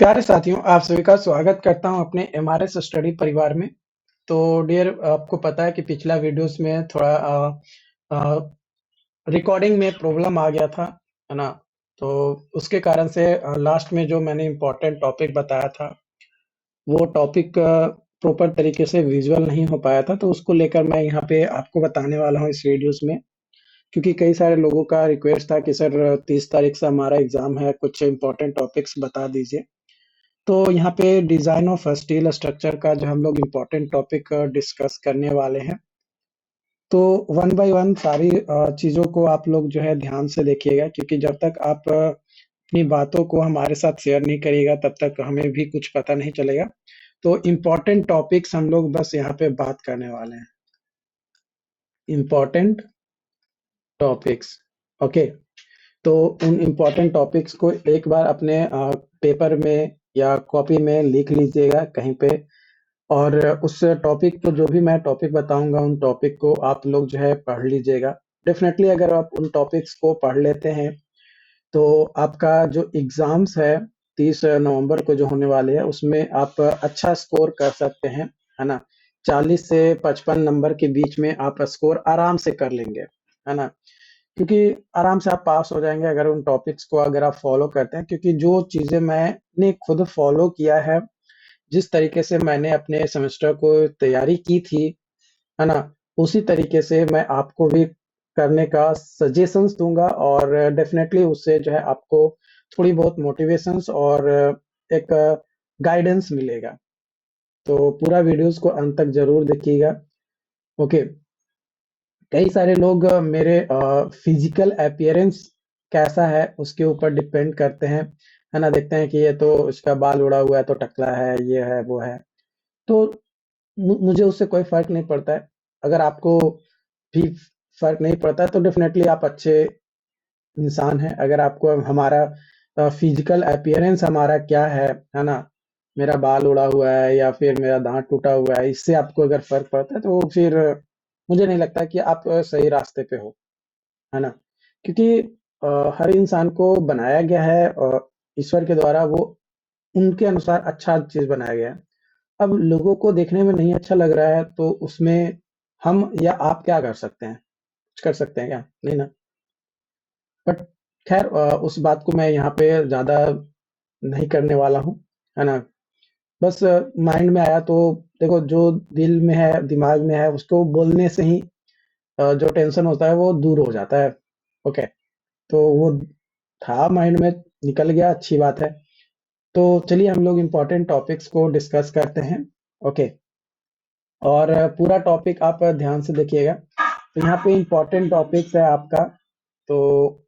प्यारे साथियों, आप सभी का स्वागत करता हूं अपने एमआरएस स्टडी परिवार में। तो डियर, आपको पता है कि पिछला वीडियोस में थोड़ा रिकॉर्डिंग में प्रॉब्लम आ गया था, है ना? तो उसके कारण से लास्ट में जो मैंने इम्पोर्टेंट टॉपिक बताया था, वो टॉपिक प्रॉपर तरीके से विजुअल नहीं हो पाया था, तो उसको लेकर मैं यहाँ पे आपको बताने वाला हूँ इस वीडियोस में। क्योंकि कई सारे लोगों का रिक्वेस्ट था कि सर 30 तारीख से हमारा एग्ज़ाम है, कुछ इम्पोर्टेंट टॉपिक्स बता दीजिए। तो यहाँ पे डिज़ाइन ऑफ स्टील स्ट्रक्चर का जो हम लोग इम्पोर्टेंट टॉपिक डिस्कस करने वाले हैं। तो वन बाय वन सारी चीज़ों को आप लोग जो है ध्यान से देखिएगा, क्योंकि जब तक आप अपनी बातों को हमारे साथ शेयर नहीं करिएगा तब तक हमें भी कुछ पता नहीं चलेगा। तो इम्पोर्टेंट टॉपिक्स हम लोग बस यहाँ पे बात करने वाले हैं। Important topics, okay. तो उन इम्पोर्टेंट टॉपिक्स को एक बार अपने पेपर में या कॉपी में लिख लीजिएगा कहीं पे। और उस टॉपिक को, जो भी मैं टॉपिक बताऊँगा, उन टॉपिक को आप लोग जो है पढ़ लीजिएगा। डेफ़िनेटली अगर आप उन टॉपिक्स को पढ़ लेते हैं, तो आपका जो एग्ज़ाम्स है 30 नवंबर को जो होने वाले हैं, उसमें आप अच्छा स्कोर कर सकते हैं, है ना? 40 से 55 नंबर के बीच में आप स्कोर आराम से कर लेंगे, है ना? क्योंकि आराम से आप पास हो जाएँगे अगर उन टॉपिक्स को अगर आप फ़ॉलो करते हैं, क्योंकि जो चीज़ें मैंने खुद फ़ॉलो किया है, जिस तरीके से मैंने अपने सेमेस्टर को तैयारी की थी, है ना? उसी तरीके से मैं आपको भी करने का सजेशंस दूँगा, और डेफ़िनेटली उससे जो है आपको थोड़ी बहुत मोटिवेशंस और एक गाइडेंस मिलेगा। तो पूरा वीडियोज़ को अंत तक ज़रूर देखिएगा, ओके। कई सारे लोग मेरे फिज़िकल अपीयरेंस कैसा है उसके ऊपर डिपेंड करते हैं, है ना? देखते हैं कि ये तो इसका बाल उड़ा हुआ है तो टकला है, ये है, वो है। तो मुझे उससे कोई फ़र्क नहीं पड़ता है। अगर आपको भी फ़र्क नहीं पड़ता है तो डेफ़िनेटली आप अच्छे इंसान हैं। अगर आपको हमारा फ़िज़िकल अपीयरेंस हमारा क्या है ना? मेरा बाल उड़ा हुआ है या फिर मेरा दाँत टूटा हुआ है, इससे आपको अगर फ़र्क पड़ता है तो फिर मुझे नहीं लगता कि आप सही रास्ते पे हो, है ना? क्योंकि हर इंसान को बनाया गया है ईश्वर के द्वारा, वो उनके अनुसार अच्छा चीज़ बनाया गया है। अब लोगों को देखने में नहीं अच्छा लग रहा है तो उसमें हम या आप क्या कर सकते हैं? कुछ कर सकते हैं क्या? नहीं ना? बट ख़ैर, उस बात को मैं यहाँ पे ज़्यादा नहीं करने वाला हूँ, है ना? बस माइंड में आया तो देखो, जो दिल में है, दिमाग में है, उसको बोलने से ही जो टेंशन होता है वो दूर हो जाता है, ओके। तो वो था माइंड में, निकल गया, अच्छी बात है। तो चलिए हम लोग इम्पोर्टेंट टॉपिक्स को डिस्कस करते हैं, ओके। और पूरा टॉपिक आप ध्यान से देखिएगा। तो यहाँ पे इम्पोर्टेंट टॉपिक्स है आपका। तो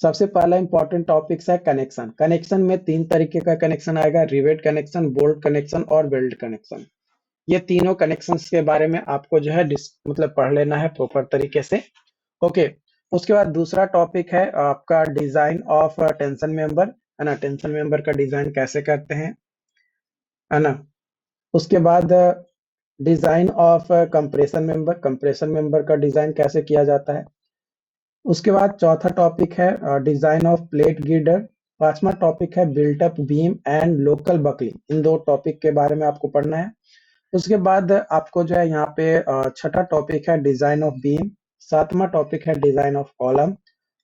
सबसे पहला इम्पोर्टेंट टॉपिक्स है कनेक्शन। कनेक्शन में 3 तरीके का कनेक्शन आएगा: रिवेट कनेक्शन, बोल्ट कनेक्शन और वेल्ड कनेक्शन। ये तीनों कनेक्शंस के बारे में आपको जो है मतलब पढ़ लेना है प्रॉपर तरीके से, ओके। उसके बाद दूसरा टॉपिक है आपका डिजाइन ऑफ टेंशन मेंबर, है ना? टेंशन मेंबर का डिजाइन कैसे करते हैं, है ना? उसके बाद डिजाइन ऑफ कंप्रेशन मेंबर का डिजाइन कैसे किया जाता है। उसके बाद चौथा टॉपिक है डिजाइन ऑफ प्लेट गिर्डर। पांचवा टॉपिक है built up beam and local buckling. इन दो टॉपिक के बारे में आपको पढ़ना है। उसके बाद आपको जो है यहाँ पे छठा टॉपिक है डिजाइन ऑफ बीम। सातवां टॉपिक है डिजाइन ऑफ कॉलम।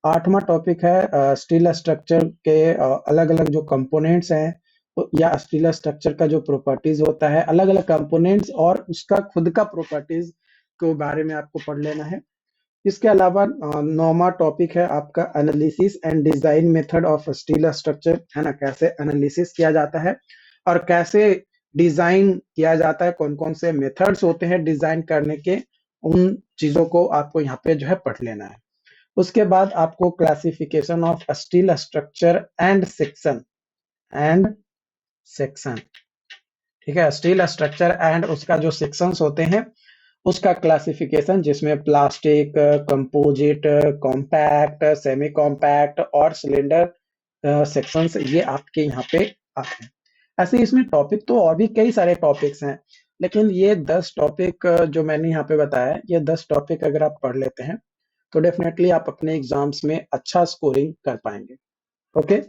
आठवां टॉपिक है स्टील स्ट्रक्चर के अलग अलग जो कंपोनेंट्स हैं, या स्टील स्ट्रक्चर का जो प्रॉपर्टीज होता है, अलग अलग कंपोनेंट्स और उसका खुद का प्रॉपर्टीज के बारे में आपको पढ़ लेना है। इसके अलावा नौवां टॉपिक है आपका analysis and design method of steel structure, है ना? कैसे एनालिसिस किया जाता है और कैसे डिजाइन किया जाता है, कौन कौन से मेथड्स होते हैं डिजाइन करने के, उन चीजों को आपको यहाँ पे जो है पढ़ लेना है। उसके बाद आपको classification of steel structure and section, ठीक है? स्टील स्ट्रक्चर एंड उसका जो सेक्शंस होते हैं, उसका क्लासिफिकेशन, जिसमें plastic, composite, compact, semi compact और सिलेंडर सेक्शंस, ये आपके यहाँ पे आते हैं। ऐसे इसमें टॉपिक तो और भी कई सारे टॉपिक्स हैं, लेकिन ये 10 टॉपिक जो मैंने यहाँ पे बताया है, ये 10 टॉपिक अगर आप पढ़ लेते हैं तो डेफिनेटली आप अपने एग्जाम्स में अच्छा स्कोरिंग कर पाएंगे, ओके।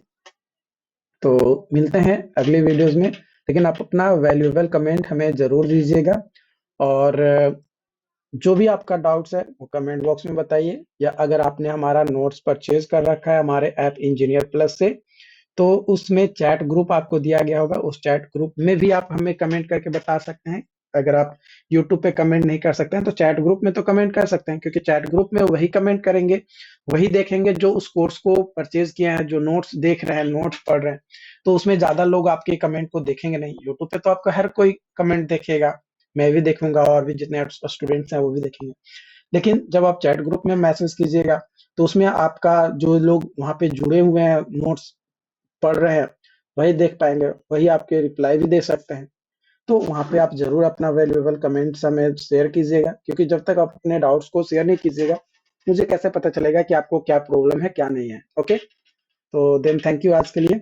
तो मिलते हैं अगले वीडियोज़ में, लेकिन आप अपना वैल्यूएबल कमेंट हमें ज़रूर दीजिएगा और जो भी आपका डाउट्स है वो कमेंट बॉक्स में बताइए, या अगर आपने हमारा नोट्स परचेज़ कर रखा है हमारे ऐप इंजीनियर प्लस से, तो उसमें चैट ग्रुप आपको दिया गया होगा, उस चैट ग्रुप में भी आप हमें कमेंट करके बता सकते हैं। अगर आप यूट्यूब पे कमेंट नहीं कर सकते हैं तो चैट ग्रुप में तो कमेंट कर सकते हैं, क्योंकि चैट ग्रुप में वही कमेंट करेंगे, वही देखेंगे जो उस कोर्स को परचेज़ किए हैं, जो नोट्स देख रहे हैं, नोट्स पढ़ रहे हैं। तो उसमें ज़्यादा लोग आपके कमेंट को देखेंगे नहीं। यूट्यूब पे तो आपका हर कोई कमेंट देखेगा, मैं भी देखूँगा और भी जितने स्टूडेंट्स हैं वो भी देखेंगे। लेकिन जब आप चैट ग्रुप में मैसेज कीजिएगा, तो उसमें आपका जो लोग वहाँ पे जुड़े हुए हैं, नोट्स पढ़ रहे हैं, वही देख पाएँगे, वही आपके रिप्लाई भी दे सकते हैं। तो वहाँ पे आप ज़रूर अपना वैल्यूएबल कमेंट्स हमें शेयर कीजिएगा, क्योंकि जब तक आप अपने डाउट्स को शेयर नहीं कीजिएगा, मुझे कैसे पता चलेगा कि आपको क्या प्रॉब्लम है, क्या नहीं है। ओके? तो देन थैंक यू आज के लिए।